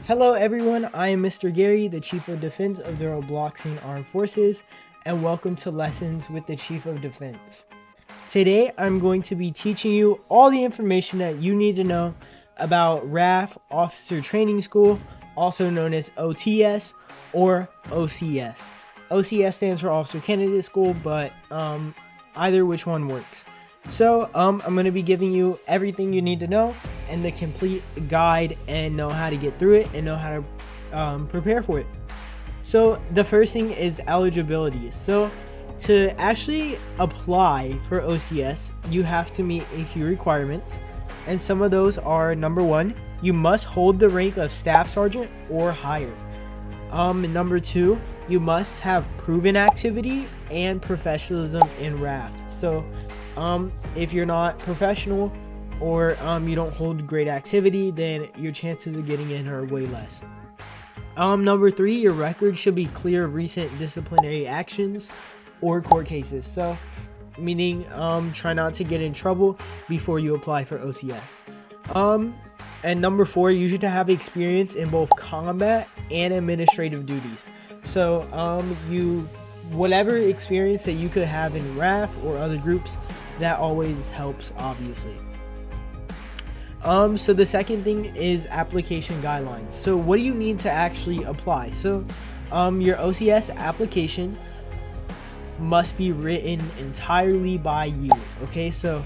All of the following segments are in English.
Hello everyone, I am Mr. Gary, the Chief of Defense of the Robloxian Armed Forces, and welcome to Lessons with the Chief of Defense. Today I'm going to be teaching you all the information that you need to know about RAF Officer Training School, also known as OTS or OCS. OCS stands for Officer Candidate School, but either which one works. So I'm going to be giving you everything you need to know and the complete guide and know how to get through it and know how to prepare for it. So the first thing is eligibility. So to actually apply for OCS, you have to meet a few requirements, and some of those are: number one, you must hold the rank of Staff Sergeant or higher. Number two, you must have proven activity and professionalism in RAF. So if you're not professional or you don't hold great activity, then your chances of getting in are way less. Number three, your record should be clear of recent disciplinary actions or court cases. So meaning try not to get in trouble before you apply for OCS. And number four, you should have experience in both combat and administrative duties. So whatever experience that you could have in RAF or other groups, that always helps, obviously. So the second thing is application guidelines. So what do you need to actually apply? So your OCS application must be written entirely by you. Okay, so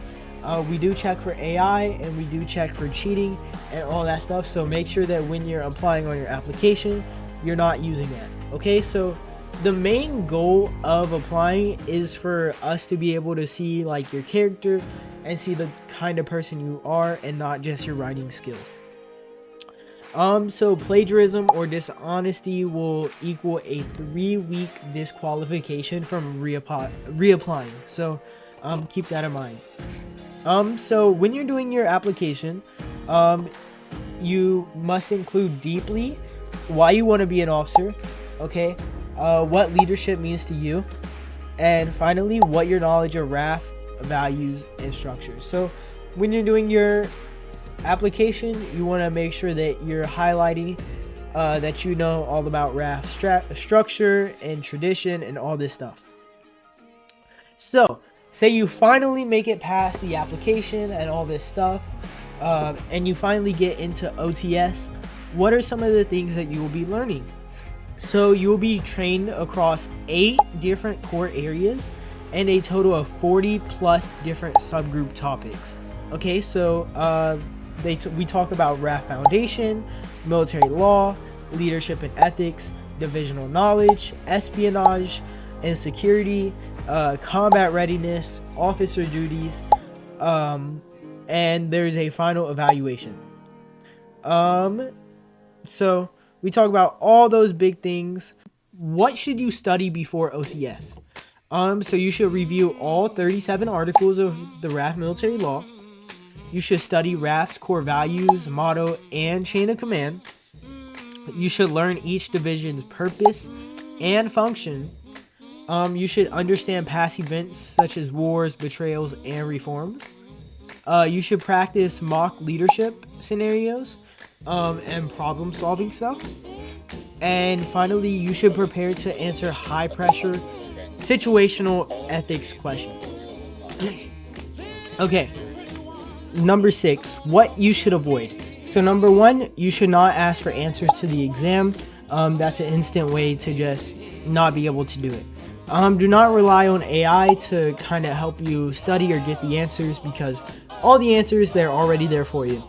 we do check for AI and we do check for cheating and all that stuff, so make sure that when you're applying on your application, you're not using that. Okay, so the main goal of applying is for us to be able to see like your character and see the kind of person you are and not just your writing skills. So plagiarism or dishonesty will equal a 3-week disqualification from reapplying. So keep that in mind. So when you're doing your application, you must include deeply why you want to be an officer, okay, what leadership means to you, and finally what your knowledge of RAF values and structures. So when you're doing your application, you want to make sure that you're highlighting that you know all about RAF structure and tradition and all this stuff. So say you finally make it past the application and all this stuff, and you finally get into OTS. What are some of the things that you will be learning? So you will be trained across 8 different core areas and a total of 40 plus different subgroup topics. Okay, so we talk about RAF Foundation, military law, leadership and ethics, divisional knowledge, espionage and security, combat readiness, officer duties, and there's a final evaluation. So we talk about all those big things. What should you study before OCS? So you should review all 37 articles of the RAF military law. You should study RAF's core values, motto, and chain of command. You should learn each division's purpose and function. You should understand past events such as wars, betrayals, and reforms. You should practice mock leadership scenarios and problem solving stuff. And finally, you should prepare to answer high pressure situational ethics questions. Okay, number 6, what you should avoid. So number 1, you should not ask for answers to the exam. That's an instant way to just not be able to do it. Do not rely on AI to kind of help you study or get the answers, because all the answers, they're already there for you.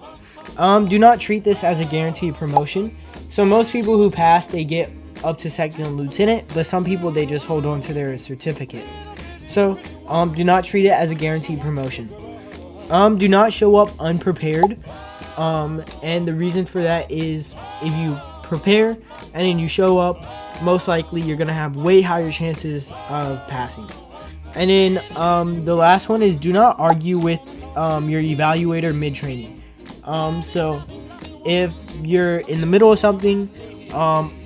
Do not treat this as a guaranteed promotion. So most people who pass, they get up to second lieutenant, but some people, they just hold on to their certificate. So do not treat it as a guaranteed promotion. Do not show up unprepared. And the reason for that is if you prepare and then you show up, most likely you're gonna have way higher chances of passing. And then the last one is do not argue with your evaluator mid-training. So if you're in the middle of something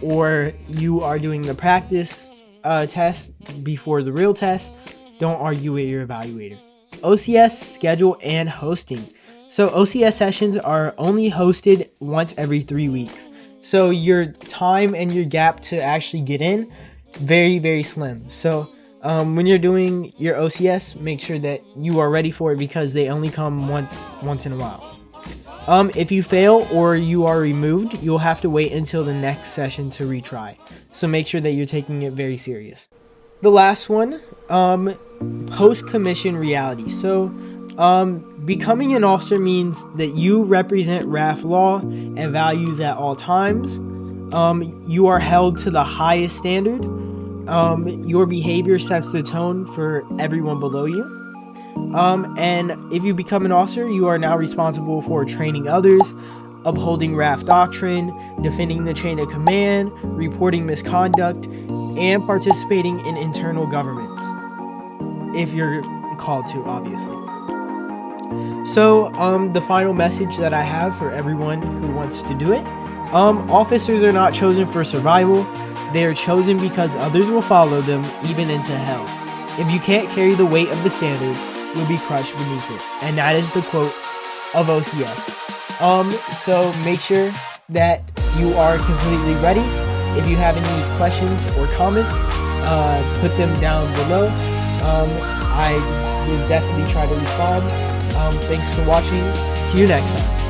or you are doing the practice test before the real test, don't argue with your evaluator. OCS schedule and hosting. So OCS sessions are only hosted once every 3 weeks. So your time and your gap to actually get in, very, very slim. So when you're doing your OCS, make sure that you are ready for it because they only come once in a while. If you fail or you are removed, you'll have to wait until the next session to retry. So make sure that you're taking it very serious. The last one, post-commission reality. So becoming an officer means that you represent RAF law and values at all times. You are held to the highest standard. Your behavior sets the tone for everyone below you. And if you become an officer, you are now responsible for training others, upholding RAF doctrine, defending the chain of command, reporting misconduct, and participating in internal governments, if you're called to, obviously. So, the final message that I have for everyone who wants to do it, officers are not chosen for survival. They are chosen because others will follow them even into hell. If you can't carry the weight of the standard, you'll be crushed beneath it. And that is the quote of OCS. So make sure that you are completely ready. If you have any questions or comments, put them down below. I will definitely try to respond. Thanks for watching. See you next time.